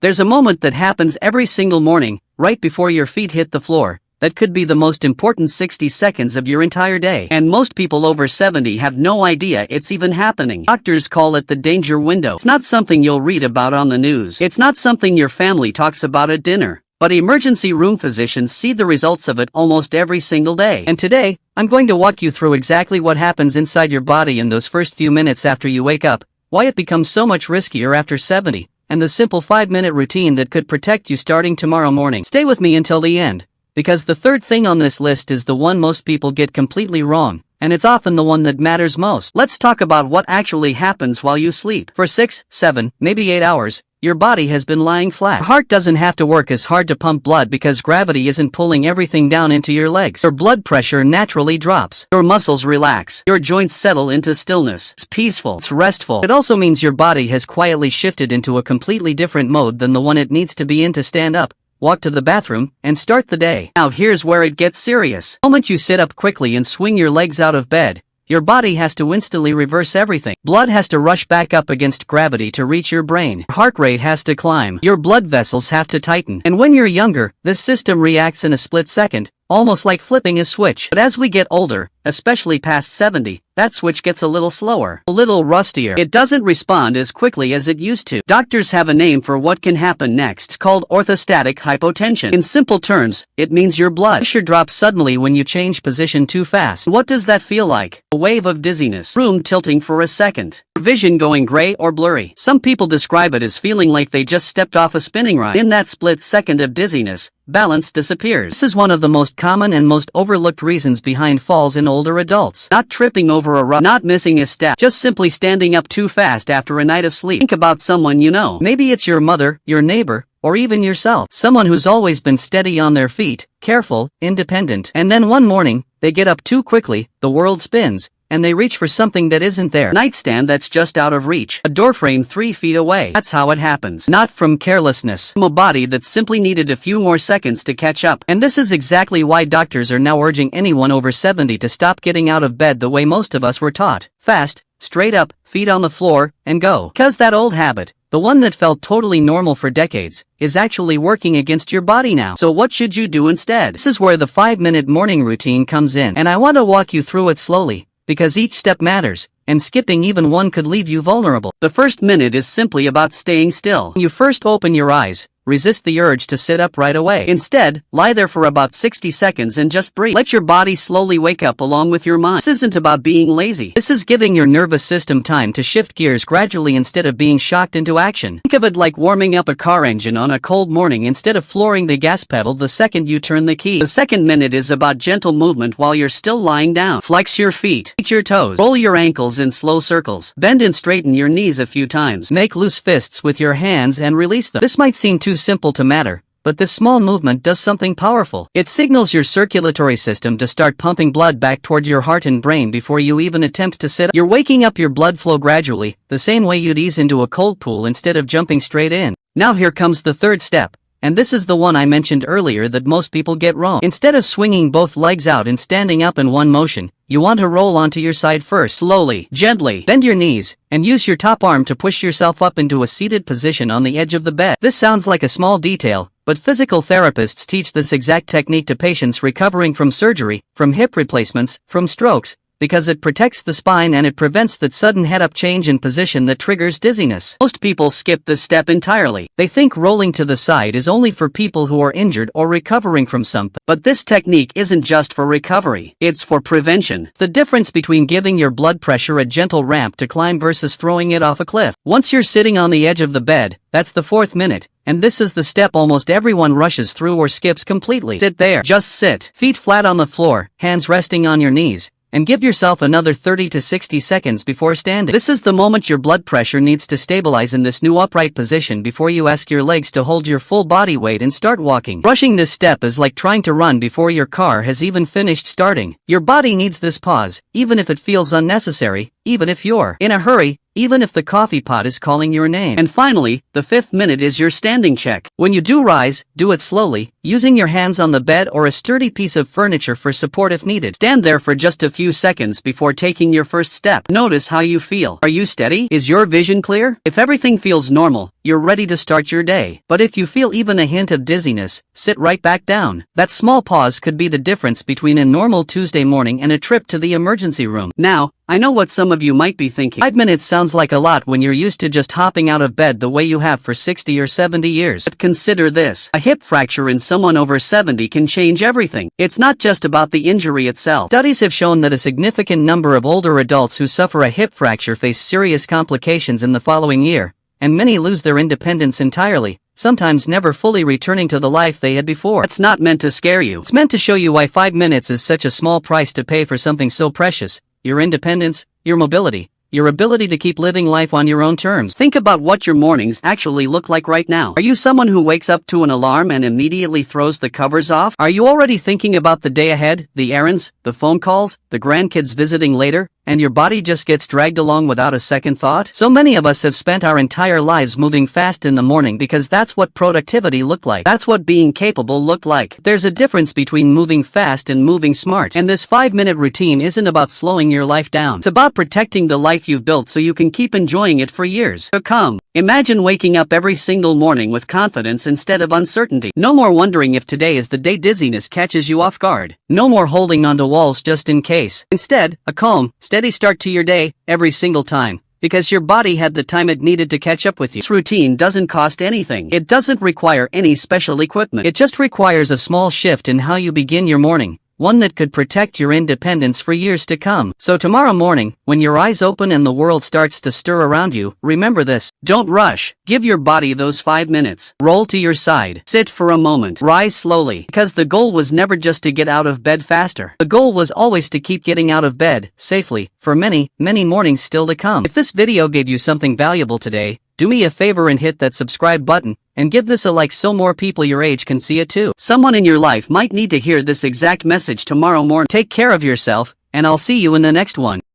There's a moment that happens every single morning, right before your feet hit the floor. That could be the most important 60 seconds of your entire day. And most people over 70 have no idea it's even happening. Doctors call it the danger window. It's not something you'll read about on the news. It's not something your family talks about at dinner. But emergency room physicians see the results of it almost every single day. And today, I'm going to walk you through exactly what happens inside your body in those first few minutes after you wake up, why it becomes so much riskier after 70, and the simple 5-minute routine that could protect you starting tomorrow morning. Stay with me until the end, because the third thing on this list is the one most people get completely wrong, and it's often the one that matters most. Let's talk about what actually happens while you sleep. For 6, 7, maybe 8 hours, your body has been lying flat. Your heart doesn't have to work as hard to pump blood because gravity isn't pulling everything down into your legs. Your blood pressure naturally drops. Your muscles relax. Your joints settle into stillness. It's peaceful. It's restful. It also means your body has quietly shifted into a completely different mode than the one it needs to be in to stand up, walk to the bathroom, and start the day. Now here's where it gets serious. The moment you sit up quickly and swing your legs out of bed, your body has to instantly reverse everything. Blood has to rush back up against gravity to reach your brain. Your heart rate has to climb. Your blood vessels have to tighten. And when you're younger, this system reacts in a split second, almost like flipping a switch. But as we get older, especially past 70, that switch gets a little slower, a little rustier. It doesn't respond as quickly as it used to. Doctors have a name for what can happen next. It's called orthostatic hypotension. In simple terms, it means your blood pressure drops suddenly when you change position too fast. What does that feel like? A wave of dizziness, room tilting for a second, vision going gray or blurry. Some people describe it as feeling like they just stepped off a spinning ride. In that split second of dizziness, balance disappears. This is one of the most common and most overlooked reasons behind falls in older adults. Not tripping over a rug, not missing a step, just simply standing up too fast after a night of sleep. Think about someone you know. Maybe it's your mother, your neighbor, or even yourself. Someone who's always been steady on their feet, careful, independent. And then one morning, they get up too quickly, the world spins, and they reach for something that isn't there. Nightstand that's just out of reach. A doorframe 3 feet away. That's how it happens. Not from carelessness. From a body that simply needed a few more seconds to catch up. And this is exactly why doctors are now urging anyone over 70 to stop getting out of bed the way most of us were taught. Fast, straight up, feet on the floor, and go. Because that old habit, the one that felt totally normal for decades, is actually working against your body now. So what should you do instead? This is where the 5-minute morning routine comes in. And I want to walk you through it slowly, because each step matters, and skipping even one could leave you vulnerable. The first minute is simply about staying still. When you first open your eyes, resist the urge to sit up right away. Instead, lie there for about 60 seconds and just breathe. Let your body slowly wake up along with your mind. This isn't about being lazy. This is giving your nervous system time to shift gears gradually instead of being shocked into action. Think of it like warming up a car engine on a cold morning instead of flooring the gas pedal the second you turn the key. The second minute is about gentle movement while you're still lying down. Flex your feet, reach your toes, roll your ankles in slow circles, bend and straighten your knees a few times. Make loose fists with your hands and release them. This might seem too simple to matter, but this small movement does something powerful. It signals your circulatory system to start pumping blood back toward your heart and brain before you even attempt to sit up. You're waking up your blood flow gradually, the same way you'd ease into a cold pool instead of jumping straight in. Now here comes the third step. And this is the one I mentioned earlier that most people get wrong. Instead of swinging both legs out and standing up in one motion, you want to roll onto your side first. Slowly, gently, bend your knees, and use your top arm to push yourself up into a seated position on the edge of the bed. This sounds like a small detail, but physical therapists teach this exact technique to patients recovering from surgery, from hip replacements, from strokes, because it protects the spine and it prevents that sudden head-up change in position that triggers dizziness. Most people skip this step entirely. They think rolling to the side is only for people who are injured or recovering from something. But this technique isn't just for recovery. It's for prevention. The difference between giving your blood pressure a gentle ramp to climb versus throwing it off a cliff. Once you're sitting on the edge of the bed, that's the fourth minute, and this is the step almost everyone rushes through or skips completely. Sit there. Just sit. Feet flat on the floor, hands resting on your knees, and give yourself another 30 to 60 seconds before standing. This is the moment your blood pressure needs to stabilize in this new upright position before you ask your legs to hold your full body weight and start walking. Rushing this step is like trying to run before your car has even finished starting. Your body needs this pause, even if it feels unnecessary, even if you're in a hurry, even if the coffee pot is calling your name. And finally, the fifth minute is your standing check. When you do rise, do it slowly, using your hands on the bed or a sturdy piece of furniture for support if needed. Stand there for just a few seconds before taking your first step. Notice how you feel. Are you steady? Is your vision clear? If everything feels normal, you're ready to start your day. But if you feel even a hint of dizziness, sit right back down. That small pause could be the difference between a normal Tuesday morning and a trip to the emergency room. Now, I know what some of you might be thinking. 5 minutes sounds like a lot when you're used to just hopping out of bed the way you have for 60 or 70 years. But consider this. A hip fracture in someone over 70 can change everything. It's not just about the injury itself. Studies have shown that a significant number of older adults who suffer a hip fracture face serious complications in the following year, and many lose their independence entirely, sometimes never fully returning to the life they had before. It's not meant to scare you. It's meant to show you why 5 minutes is such a small price to pay for something so precious: your independence, your mobility, your ability to keep living life on your own terms. Think about what your mornings actually look like right now. Are you someone who wakes up to an alarm and immediately throws the covers off? Are you already thinking about the day ahead, the errands, the phone calls, the grandkids visiting later, and your body just gets dragged along without a second thought? So many of us have spent our entire lives moving fast in the morning because that's what productivity looked like. That's what being capable looked like. There's a difference between moving fast and moving smart. And this 5-minute routine isn't about slowing your life down. It's about protecting the life you've built so you can keep enjoying it for years to come. Imagine waking up every single morning with confidence instead of uncertainty. No more wondering if today is the day dizziness catches you off guard. No more holding onto walls just in case. Instead, a calm, steady start to your day every single time, because your body had the time it needed to catch up with you. This routine doesn't cost anything. It doesn't require any special equipment. It just requires a small shift in how you begin your morning, one that could protect your independence for years to come. So tomorrow morning, when your eyes open and the world starts to stir around you, remember this: don't rush. Give your body those 5 minutes. Roll to your side. Sit for a moment. Rise slowly. Because the goal was never just to get out of bed faster. The goal was always to keep getting out of bed, safely, for many, many mornings still to come. If this video gave you something valuable today, do me a favor and hit that subscribe button, and give this a like so more people your age can see it too. Someone in your life might need to hear this exact message tomorrow morning. Take care of yourself, and I'll see you in the next one.